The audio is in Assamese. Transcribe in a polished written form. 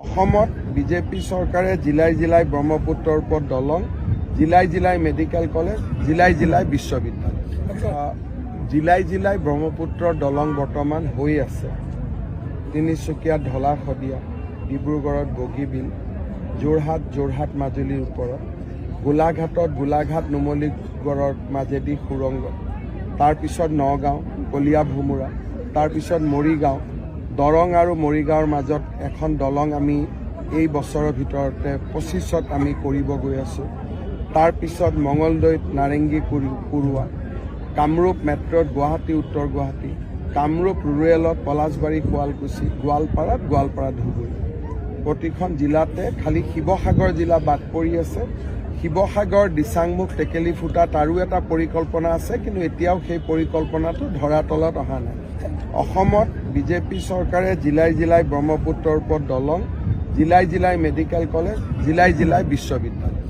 অসমত বিজেপি চৰকাৰে জিলাই জিলাই ব্ৰহ্মপুত্ৰৰ ওপৰত দলং, জিলাই জিলাই মেডিকেল কলেজ, জিলাই জিলাই বিশ্ববিদ্যালয়। জিলাই জিলাই ব্ৰহ্মপুত্ৰৰ দলং বৰ্তমান হৈ আছে। তিনিচুকীয়াত ঢলা শদিয়া, ডিব্ৰুগড়ত বগীবিল, যোৰহাট মাজুলীৰ ওপৰত, গোলাঘাটত গোলাঘাট নুমলীগড়ৰ মাজেদি সুৰংগ, তাৰপিছত নগাঁও কলীয়া ভোমোৰা, তাৰপিছত মৰিগাঁও, দৰং আৰু মৰিগাঁৱৰ মাজত এখন দলং আমি এই বছৰৰ ভিতৰতে 25ত আমি কৰিব গৈ আছোঁ। তাৰপিছত মঙলদৈত নাৰেংগী কুৰুৱা, কামৰূপ মেট্ৰ'ত গুৱাহাটী উত্তৰ গুৱাহাটী, কামৰূপ ৰুৰেলত পলাশবাৰী শুৱালকুছি, গোৱালপাৰা ধুবুৰী। প্ৰতিখন জিলাতে খালি শিৱসাগৰ জিলা বাদ পৰি আছে। শিৱসাগৰ দিচাংমুখ টেকেলিফুটা তাৰো এটা পৰিকল্পনা আছে, কিন্তু এতিয়াও সেই পৰিকল্পনাটো ধৰাতলত অহা নাই। অসমত বিজেপি চৰকাৰে জিলাই জিলাই ব্ৰহ্মপুত্ৰৰ ওপৰত দলং, জিলাই জিলাই মেডিকেল কলেজ, জিলাই জিলাই বিশ্ববিদ্যালয়।